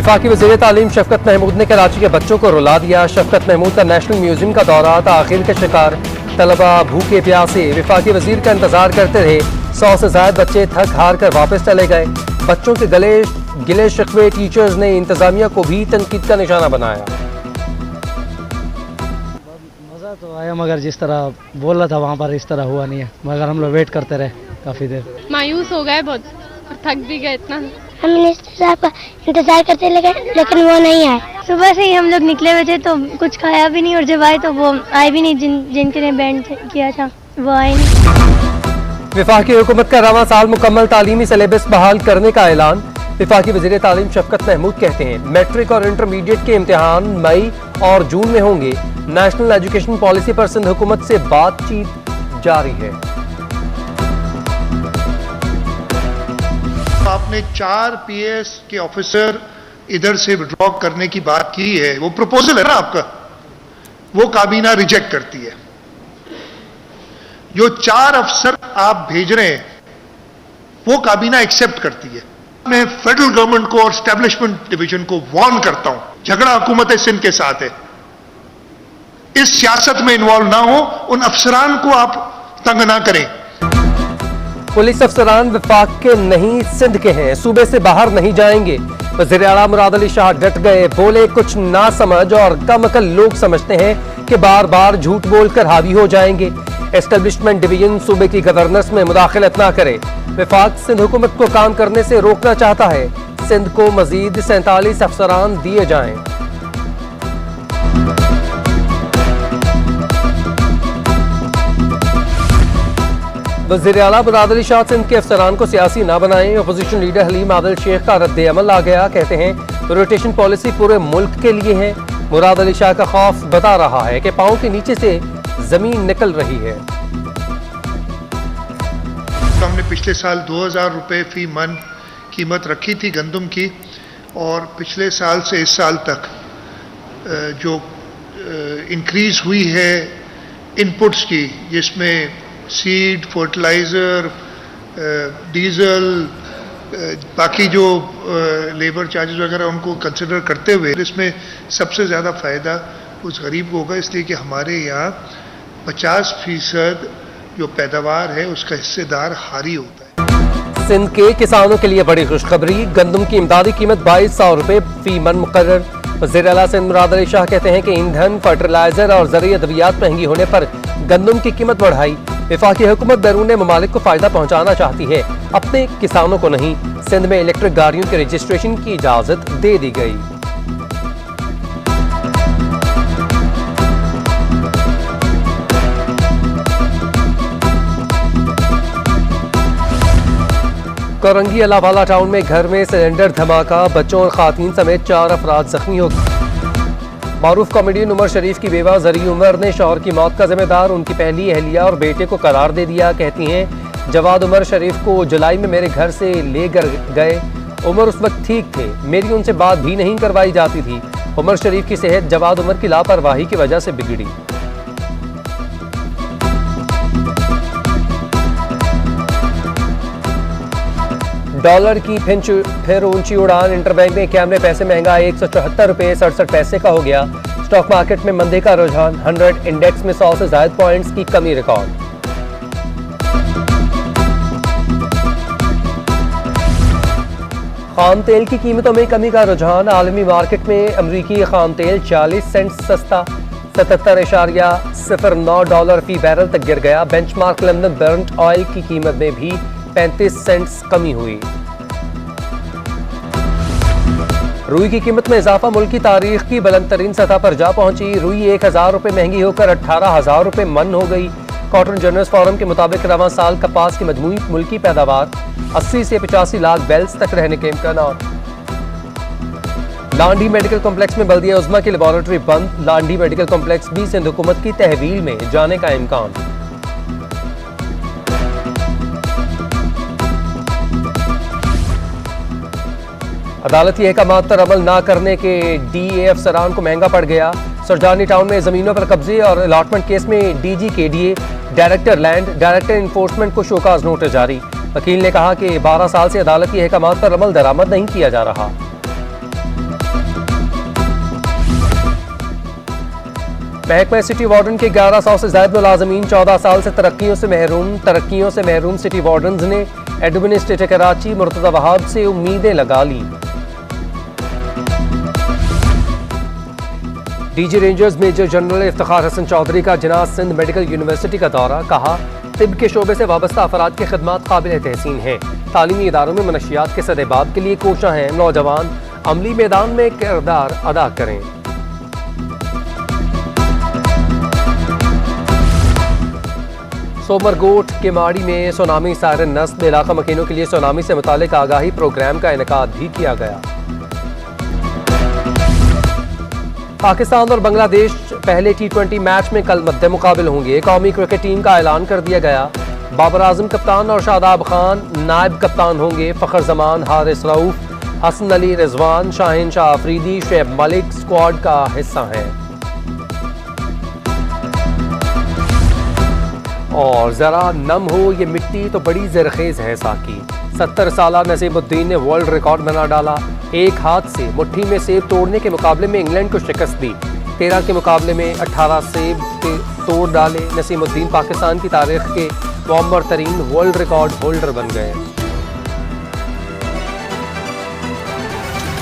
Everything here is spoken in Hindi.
वफाकी वज़ीर तालीम शफकत महमूद ने कराची के बच्चों को रुला दिया। शफकत महमूद का नेशनल म्यूजियम का दौरा, ताखिर के शिकार तलबा भूखे प्यासे वफाकी वज़ीर का इंतजार करते रहे। 100 से ज्यादा बच्चे थक हार कर वापस चले गए। बच्चों के गिले शिकवे टीचर्स ने इंतजामिया को भी तनकीद का निशाना बनाया। मज़ा तो आया, मगर जिस तरह बोल रहा था वहाँ पर इस तरह हुआ नहीं है, मगर हम लोग वेट करते रहे काफ़ी देर। मायूस हो गए बहुत और थक भी गए इतना। हम मिनिस्टर साहब का इंतजार करते लगे लेकिन वो नहीं आए। सुबह से ही हम लोग निकले हुए थे तो कुछ खाया भी नहीं, और जब आए तो वो आए भी नहीं। जिनके ने बैंड किया था वो आए नहीं। वफाकी हुकूमत का रवां साल मुकम्मल तालीमी सिलेबस बहाल करने का ऐलान। वफाकी वज़ीर तालीम शफकत महमूद कहते हैं मैट्रिक और इंटरमीडिएट के इम्तिहान मई और जून में होंगे। नेशनल एजुकेशन पॉलिसी पर सिंध हुकूमत से बातचीत जारी है। आपने 4 पीएस के ऑफिसर इधर से विड्रॉ करने की बात की है, वो प्रपोजल है ना आपका, वो काबीना रिजेक्ट करती है। जो 4 अफसर आप भेज रहे हैं वो काबीना एक्सेप्ट करती है। मैं फेडरल गवर्नमेंट को और एस्टेब्लिशमेंट डिवीजन को वार्न करता हूं, झगड़ा हुकूमत सिंध के साथ है, इस सियासत में इन्वॉल्व ना हो, उन अफसरान को आप तंग ना करें। पुलिस अफसरान वफाक के नहीं सिंध के हैं, सूबे से बाहर नहीं जाएंगे। वज़ीर आला मुराद अली शाह डट गए, बोले कुछ ना समझ और कम अकल लोग समझते हैं कि बार बार झूठ बोलकर हावी हो जाएंगे। एस्टेब्लिशमेंट डिवीजन सूबे की गवर्नेंस में मुदाखलत ना करे। वफाक सिंध हुकूमत को काम करने से रोकना चाहता है। सिंध को मजीद 47 अफसरान दिए जाएं। वज़ीर आला मुराद अली शाह सिंध के अफसरान को सियासी ना बनाएं। अपोजिशन लीडर हलीम आदिल शेख का रद्द अमल आ गया, कहते हैं रोटेशन पॉलिसी पूरे मुल्क के लिए है। मुराद अली शाह का खौफ बता रहा है कि पांव के नीचे से जमीन निकल रही है। तो हमने पिछले साल 2000 रुपए फी मन कीमत रखी थी गंदम की, और पिछले साल से इस साल तक जो इंक्रीज हुई है इनपुट्स की, जिसमें सीड, फर्टिलाइज़र, डीजल, बाकी जो लेबर चार्जेस वगैरह उनको कंसिडर करते हुए इसमें सबसे ज़्यादा फ़ायदा उस गरीब को होगा, इसलिए कि हमारे यहाँ 50% जो पैदावार है उसका हिस्सेदार हारी होता है। सिंध के किसानों के लिए बड़ी खुशखबरी, गंदम की इमदादी कीमत 2200 रुपए फी मन मुकर्रर। वज़ीर आला सिंध मुराद अली शाह कहते हैं कि ईंधन, फर्टिलाइजर और ज़रूरी अद्वियात महंगी होने पर गंदम की कीमत बढ़ाई। वफाकी हुकूमत बैरून ममालिक को फायदा पहुंचाना चाहती है, अपने किसानों को नहीं। सिंध में इलेक्ट्रिक गाड़ियों के रजिस्ट्रेशन की इजाजत दे दी गई। कोरंगी अलावाला टाउन में घर में सिलेंडर धमाका, बच्चों और खातून समेत 4 अफराद जख्मी हो गए। मारूफ कॉमेडियन उमर शरीफ की बेवा जरी उमर ने शौहर की मौत का जिम्मेदार उनकी पहली अहलिया और बेटे को करार दे दिया। कहती हैं जवाद उमर शरीफ को जुलाई में मेरे घर से लेकर गए। उमर उस वक्त ठीक थे, मेरी उनसे बात भी नहीं करवाई जाती थी। उमर शरीफ की सेहत जवाद उमर की लापरवाही की वजह से बिगड़ी। डॉलर की फिर ऊंची उड़ान, इंटरबैंक में कैमरे पैसे महंगा 174 रुपये 67 पैसे का हो गया। स्टॉक मार्केट में मंदी का रुझान, 100 इंडेक्स में 100 से ज्यादा पॉइंट्स की कमी रिकॉर्ड। खाम तेल की कीमतों में कमी का रुझान, आलमी मार्केट में अमरीकी खाम तेल 40 सेंट सस्ता 77.09 डॉलर फी बैरल तक गिर गया। बेंचमार्क लंदन बर्न्ट ऑयल की कीमत में भी 35 सेंट्स कमी हुई। रुई की कीमत में इजाफा मुल्क की तारीख की बुलंद तरीन सतह पर जा पहुंची। रुई 1000 रुपए महंगी होकर 18,000 रुपए मन हो गई। कॉटन जर्नल्स फोरम के मुताबिक रवां साल कपास की मजमूई मुल्की पैदावार 80 से 85 लाख बैल्स तक रहने के इम्कान। लांडी मेडिकल कॉम्प्लेक्स में बल्दिया उज़्मा की लेबोरेटरी बंद। लांडी मेडिकल कॉम्प्लेक्स भी सिंध हुकूमत की तहवील में जाने का इम्कान। अदालती अहकामात पर अमल न करने के DA अफसरान को महंगा पड़ गया। सरजानी टाउन में जमीनों पर कब्जे और अलॉटमेंट केस में DG KDA, director land, director enforcement को शोकाज नोटिस जारी। वकील ने कहा कि 12 साल से अदालती अहकामात पर अमल दरामद नहीं किया जा रहा। महकमा सिटी वार्डन के 1100 से ज्यादा मुलाजमीन 14 साल से तरक्कियों से महरूम सिटी वार्डन ने एडमिनिस्ट्रेटर कराची मुर्तजा वहाब से उम्मीदें लगा ली। DG rangers major general Iftikhar Hasan Chaudhry का जिनाह सिंध मेडिकल यूनिवर्सिटी का दौरा, कहा तिब के शोबे से वाबस्ता अफराद की खिदमत काबिल तहसीन है। तालीमी इदारों में मनशियात के सदेबाब के लिए कोशा हैं, नौजवान अमली मैदान में किरदार अदा करें। सोमरगोट के माड़ी में सुनामी सायरन नस्ब इलाका मकीनों के लिए सुनामी से मुतालिक आगाही प्रोग्राम का इनेकाद भी किया गया। पाकिस्तान और बांग्लादेश पहले T20 मैच में कल मद्दे मुकाबिल होंगे। कौमी क्रिकेट टीम का ऐलान कर दिया गया। बाबर आजम कप्तान और शादाब खान नायब कप्तान होंगे। फखर जमान, हारिस रऊफ, हसन अली रिजवान, शाहीन शाह अफरीदी, शुएब मलिक स्क्वाड का हिस्सा हैं। और जरा नम हो ये मिट्टी तो बड़ी जरखेज है साकी। 70 साला नसीमुद्दीन ने वर्ल्ड रिकॉर्ड बना डाला। एक हाथ से मुट्ठी में सेब तोड़ने के मुकाबले में इंग्लैंड को शिकस्त दी। 13 के मुकाबले में 18 सेब तोड़ डाले। नसीमुद्दीन पाकिस्तान की तारीख के मुअम्मर तरीन वर्ल्ड रिकॉर्ड होल्डर बन गए।